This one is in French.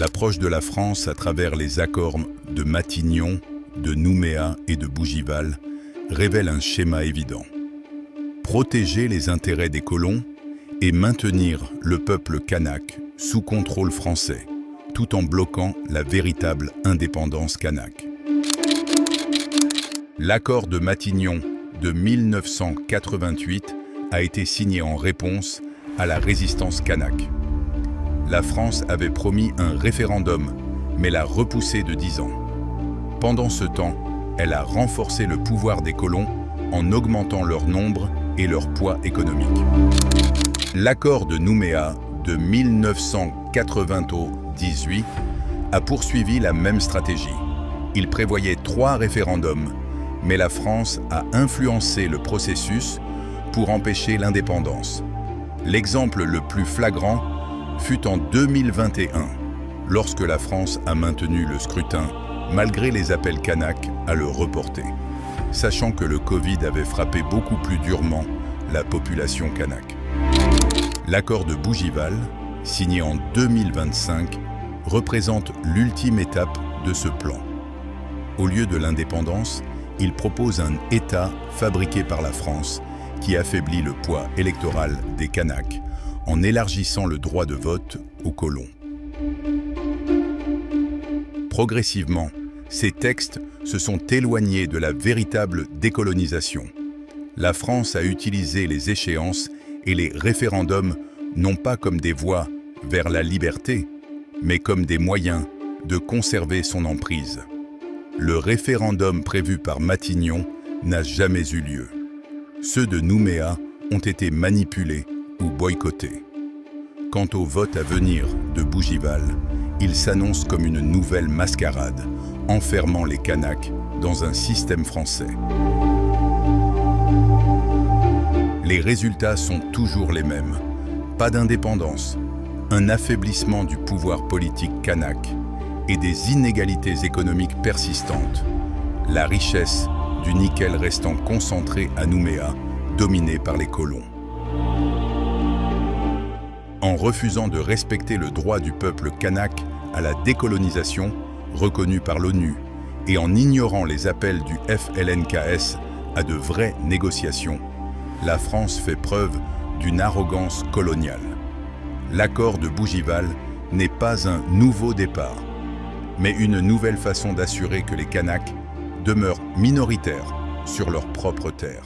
L'approche de la France à travers les accords de Matignon, de Nouméa et de Bougival révèle un schéma évident. Protéger les intérêts des colons et maintenir le peuple kanak sous contrôle français, tout en bloquant la véritable indépendance kanak. L'accord de Matignon de 1988 a été signé en réponse à la résistance kanak. La France avait promis un référendum, mais l'a repoussé de 10 ans. Pendant ce temps, elle a renforcé le pouvoir des colons en augmentant leur nombre et leur poids économique. L'accord de Nouméa de 1998 a poursuivi la même stratégie. Il prévoyait 3 référendums, mais la France a influencé le processus pour empêcher l'indépendance. L'exemple le plus flagrant fut en 2021, lorsque la France a maintenu le scrutin malgré les appels kanak à le reporter, sachant que le Covid avait frappé beaucoup plus durement la population kanak. L'accord de Bougival, signé en 2025, représente l'ultime étape de ce plan. Au lieu de l'indépendance, il propose un État fabriqué par la France qui affaiblit le poids électoral des Kanaks en élargissant le droit de vote aux colons. Progressivement, ces textes se sont éloignés de la véritable décolonisation. La France a utilisé les échéances et les référendums non pas comme des voies vers la liberté, mais comme des moyens de conserver son emprise. Le référendum prévu par Matignon n'a jamais eu lieu. Ceux de Nouméa ont été manipulés ou boycottés. Quant au vote à venir de Bougival, il s'annonce comme une nouvelle mascarade, enfermant les Kanaks dans un système français. Les résultats sont toujours les mêmes. Pas d'indépendance, un affaiblissement du pouvoir politique kanak et des inégalités économiques persistantes. La richesse du nickel restant concentrée à Nouméa, dominée par les colons. En refusant de respecter le droit du peuple kanak à la décolonisation, reconnu par l'ONU, et en ignorant les appels du FLNKS à de vraies négociations, la France fait preuve d'une arrogance coloniale. L'accord de Bougival n'est pas un nouveau départ, mais une nouvelle façon d'assurer que les Kanaks demeurent minoritaires sur leur propre terre.